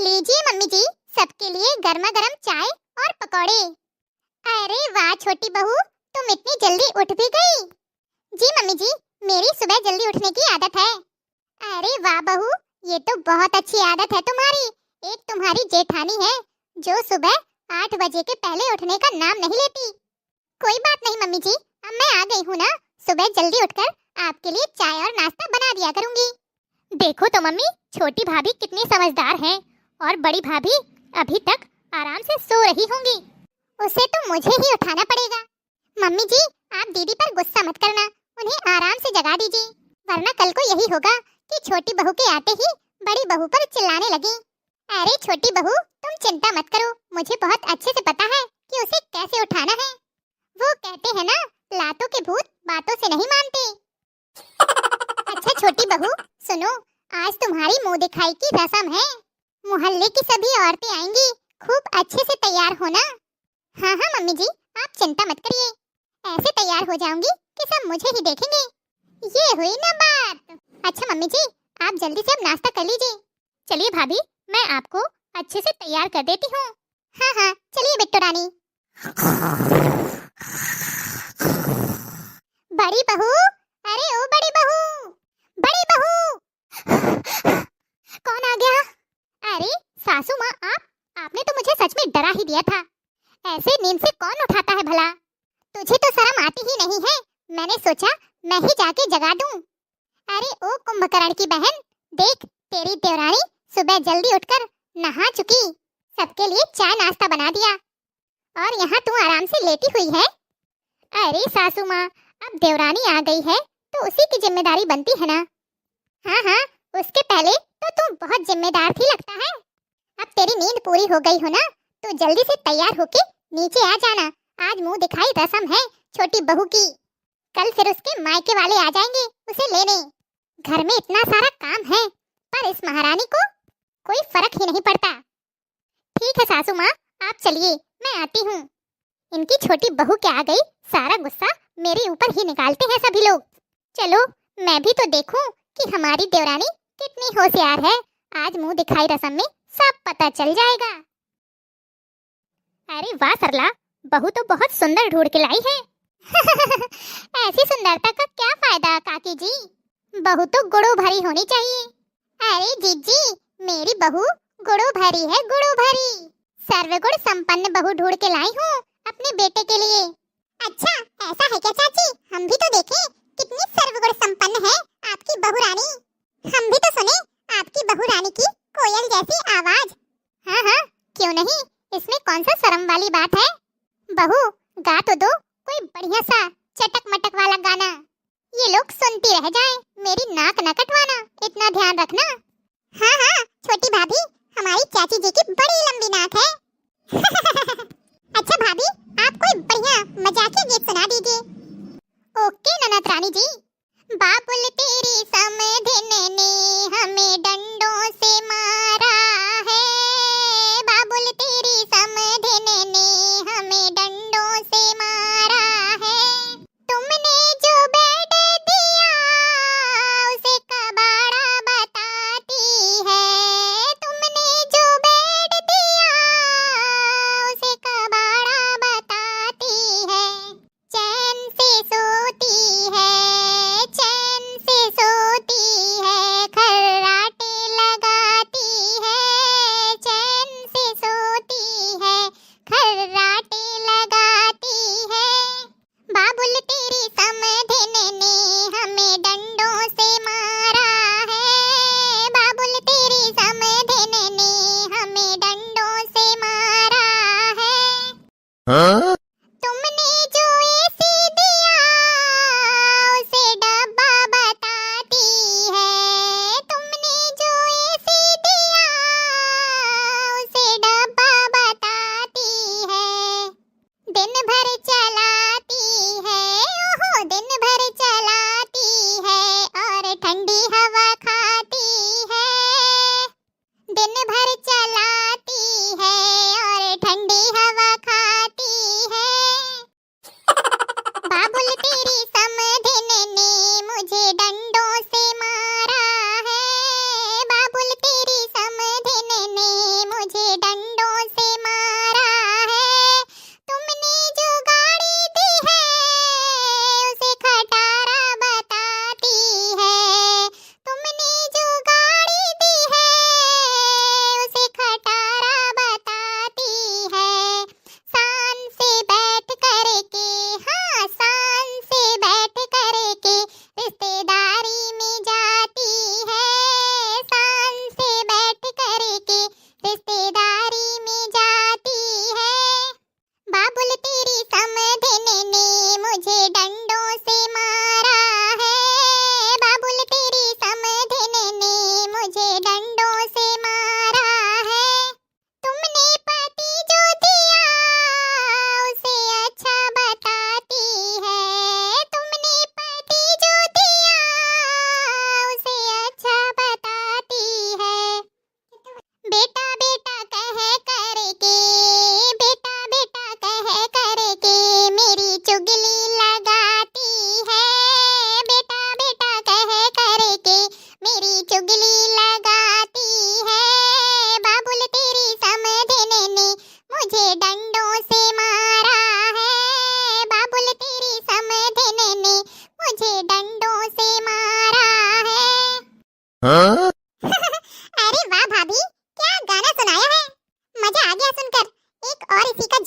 लीजिए मम्मी जी, सबके लिए गर्मा गर्म चाय और पकौड़े। अरे वाह छोटी बहू, तुम इतनी जल्दी उठ भी गई। जी मम्मी जी, मेरी सुबह जल्दी उठने की आदत है। अरे वाह बहू, ये तो बहुत अच्छी आदत है तुम्हारी। एक तुम्हारी जेठानी है जो सुबह 8 बजे के पहले उठने का नाम नहीं लेती। कोई बात नहीं मम्मी जी, अब मैं आ गई हूँ ना, सुबह जल्दी उठकर आपके लिए चाय और नाश्ता बना दिया करूंगी। देखो तो मम्मी, छोटी भाभी कितनी समझदार हैं और बड़ी भाभी अभी तक आराम से सो रही होंगी। उसे तो मुझे ही उठाना पड़ेगा। मम्मी जी, आप दीदी पर गुस्सा मत करना, उन्हें आराम से जगा दीजिए, वरना कल को यही होगा कि छोटी बहू के आते ही बड़ी बहू पर चिल्लाने लगी। अरे छोटी बहू, तुम चिंता मत करो, मुझे बहुत अच्छे से पता है कि उसे कैसे उठाना है। वो कहते हैं ना, लातों के भूत बातों से नहीं मानते। अच्छा छोटी बहू सुनो, आज तुम्हारी मुंह दिखाई की रस्म है। मोहल्ले की सभी औरतें आएंगी, खूब अच्छे से तैयार होना। हाँ हाँ मम्मी जी, आप चिंता मत करिए, ऐसे तैयार हो जाऊंगी कि सब मुझे ही देखेंगे। ये हुई ना बात। अच्छा मम्मी जी, आप जल्दी से अब नाश्ता कर लीजिए। चलिए भाभी, मैं आपको अच्छे से तैयार कर देती हूँ। हाँ हाँ चलिए बिट्टू रानी। बड़ी बहू, अरे ओ बड़ी बहू, बड़ी बहू। कौन आ गया? अरे सासू माँ, आपने तो मुझे सच में डरा ही दिया था। ऐसे नींद से कौन उठाता है भला? तुझे तो शर्म आती ही नहीं है। मैंने सोचा मैं ही जाके जगा दूं। अरे ओ कुंभकर्ण की बहन, देख तेरी देवरानी सुबह जल्दी उठकर नहा चुकी, सबके लिए चाय नाश्ता बना दिया और यहाँ तू आराम से लेटी हुई है। अरे सासू माँ, अब देवरानी आ गई है तो उसी की जिम्मेदारी बनती है ना। हाँ हाँ, उसके पहले तो तू बहुत जिम्मेदार थी लगता है। अब तेरी नींद पूरी हो गई हो ना, तो जल्दी से तैयार होके नीचे आ जाना। आज मुंह दिखाई रस्म है छोटी बहू की, कल फिर उसके मायके वाले आ जाएंगे उसे लेने। घर में इतना सारा काम है, पर इस महारानी को कोई फर्क ही नहीं पड़ता। ठीक है सासू माँ, आप चलिए, मैं आती हूँ। इनकी छोटी बहू क्या आ गई, सारा गुस्सा मेरे ऊपर ही निकालते हैं सभी लोग। चलो मैं भी तो देखूं कि हमारी देवरानी कितनी होशियार है। आज मुंह दिखाई रस्म में सब पता चल जाएगा। अरे वाह सरला, बहू तो बहुत सुंदर ढूंढ के लाई है। ऐसी सुंदरता का क्या फायदा काकी जी, बहू तो गुड़ो भरी होनी चाहिए। अरे जीजी, मेरी बहू गुड़ो भरी है, गुड़ो भरी। सर्वगुण संपन्न बहू ढूंढ के लाई हूँ अपने बेटे के लिए। अच्छा ऐसा है क्या चाची, हम भी तो देखें कितनी सर्वगुण संपन्न है आपकी बहू रानी। हम भी तो सुने आपकी बहू रानी की कोयल जैसी आवाज। हाँ हाँ क्यों नहीं, इसमें कौन सा शर्म वाली बात है। बहू गा तो दो कोई बढ़िया सा चटक मटक वाला गाना, ये लोग सुनती रह जाएं, मेरी नाक न कटवाना, इतना ध्यान रखना। हाँ हाँ छोटी भाभी, हमारी चाची जी की बड़ी लंबी नाक है। अच्छा भाभी, आप कोई बढ़िया मजाकिया गीत सुना दीजिए। ओके ननद रानी जी। बाबुल तेरी समधिन ने हमें डंडों से मारा है, बाबुल तेरी समधिन ने हमें डंडों से मारा है। तुमने जो बेड दिया उसे कबाड़ा बताती है, तुमने जो बेड दिया उसे कबाड़ा बताती है। चैन से सोती है, चैन से सोती है, खर्राटे लगाती है, चैन से सोती है, खर्राटे लगाती है। बाबुल तेरी समधिन ने हमें डंडों से मारा है, बाबुल तेरी समधिन ने हमें डंडों से मारा है। हाँ? तुमने जो ऐसे दिया उसे डब्बा बताती है, तुमने जो ऐसे दिया उसे डब्बा बताती है। दिन भर चलाती है, ओहो दिन भर चलाती है और ठंडी हवा खाती है। दिन भर चलाती है और ठंडी हवा खाती है। बाबुल तेरी समधिन ने मुझे डंडों से मारा है, बाबुल तेरी समधिन ने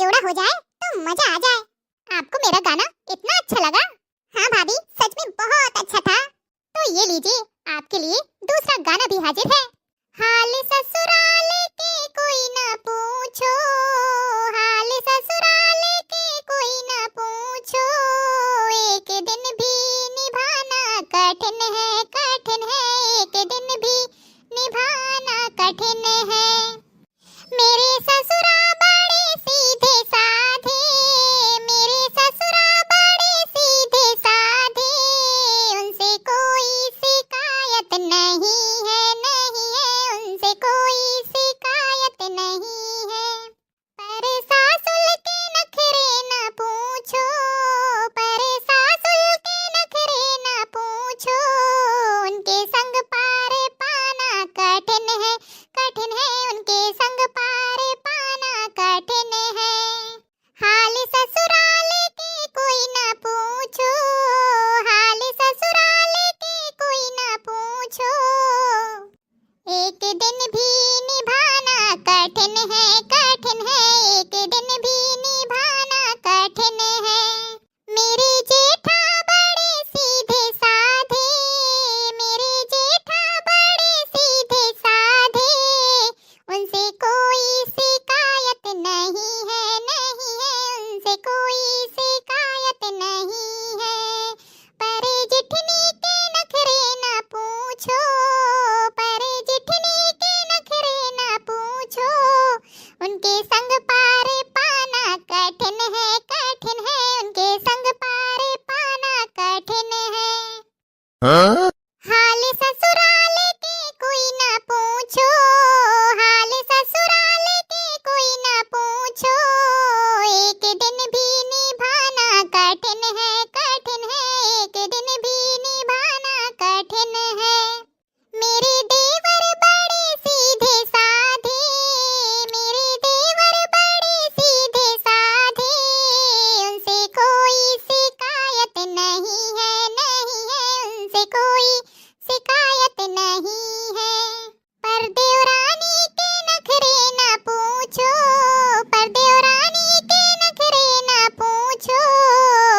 जोड़ा हो जाए तो मजा आ जाए। आपको मेरा गाना इतना अच्छा लगा? हाँ भाभी, सच में बहुत अच्छा था। तो ये लीजिए, आपके लिए दूसरा गाना भी हाजिर है। हाल ससुराल के कोई ना पूछो, हाल ससुराल के कोई ना पूछो, एक दिन भी निभाना कठिन है, कठिन है, एक दिन भी निभाना कठिन है। मेरे ससुरा बड़े सीधे साधे, मेरे ससुरा बड़े सीधे साधे, उनसे कोई शिकायत नहीं है, नहीं है, उनसे कोई शिकायत नहीं है। पर सासुल के नखरे ना पूछो, पर सासुल के नखरे ना पूछो, उनके संग पार पाना कठिन है, कठिन है, उनके संग पार पाना कठिन है। हाल ससुराल के कोई ना पूछो, हाल ससुराल के कोई ना पूछो, एक दिन भी निभाना कठिन है, कठिन है, एक दिन भी निभाना कठिन है। मेरे जेठा बड़े सीधे साधे, मेरे जेठा बड़े सीधे साधे, उनसे कोई शिकायत नहीं है, नहीं है, उनसे कोई शिकायत नहीं है। पर जेठनी के नखरे ना पूछो, पर जेठनी के नखरे ना पूछो, उनके संग पार पाना कठिन है, कठिन है, उनके संग पार पाना कठिन है। हाल ससुराल के कोई ना पूछो, हाल ससुराल के कोई ना पूछो, एक दिन भी निभाना कठिन है, कठिन है, एक दिन भी निभाना कठिन है। मेरे देवर बड़े सीधे साधे, मेरे देवर बड़े सीधे साधे, उनसे कोई शिकायत नहीं है, नहीं है, उनसे कोई शिकायत नहीं है। पर देवरानी के नखरे ना पूछो, पर देवरानी के नखरे ना पूछो,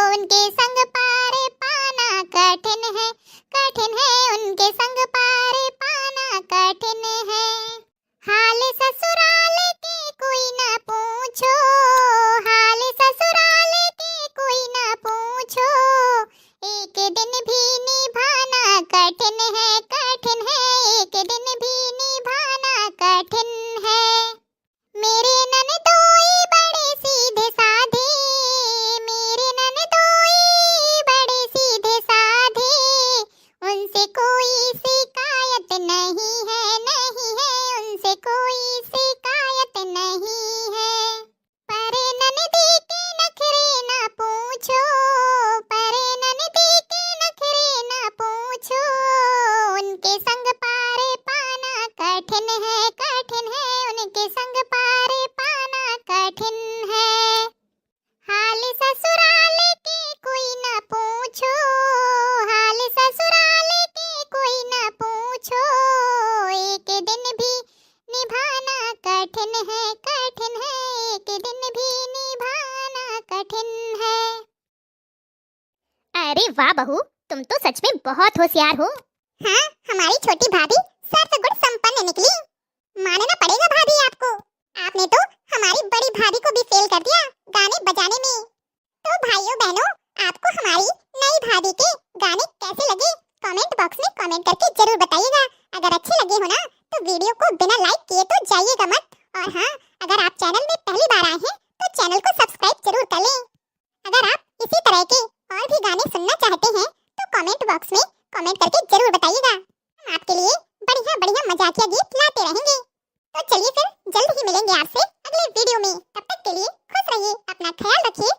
उनके संग पार पाना कठिन है, कठिन है, उनके संग पार पाना कठिन है। हाल ससुराल के कोई ना पूछो, हाल ससुराल के कोई ना पूछो, एक दिन भी निभाना कठिन है, कठिन है, एक दिन भी निभाना कठिन है। मेरे ननदोई बड़े सीधे साधे, मेरे ननदोई बड़े सीधे साधे, उनसे कोई शिकायत नहीं है, नहीं है, उनसे कोई शिकायत नहीं है। पर ननदी के नखरे ना पूछो, पर ननदी के नखरे ना पूछो, उनके संग पार पाना कठिन है, कठिन है, उनके संग पार पाना कठिन है। हाल ससुराल के कोई ना पूछो, हाल ससुराल के कोई ना पूछो, एक दिन भी निभाना कठिन है, कठिन है, एक दिन भी निभाना कठिन है। अरे वाह बहू, तुम तो सच में बहुत होशियार हो। हाँ, हमारी छोटी भाभी सर्व गुण संपन्न निकली। मानना पड़ेगा भाभी आपको, आपने तो हमारी बड़ी भाभी को भी फेल कर दिया गाने बजाने में। तो भाइयों बहनों, आपको हमारी नई भाभी के गाने कैसे लगे कमेंट बॉक्स में कमेंट करके जरूर बताइएगा। अगर अच्छे लगे हो ना तो वीडियो को बिना लाइक किए तो जाइएगा मत। और हाँ, अगर आप चैनल में पहली बार आए हैं तो चैनल को सब्सक्राइब जरूर कर लें। अगर आप इसी तरह के और भी गाने सुनना चाहते हैं तो कमेंट बॉक्स में कमेंट करके जरूर बताइएगा। हम आपके लिए बढ़िया बढ़िया मजाकिया गीत लाते रहेंगे। तो चलिए फिर जल्द ही मिलेंगे आपसे अगले वीडियो में। तब तक के लिए खुश रहिए, अपना ख्याल रखिए।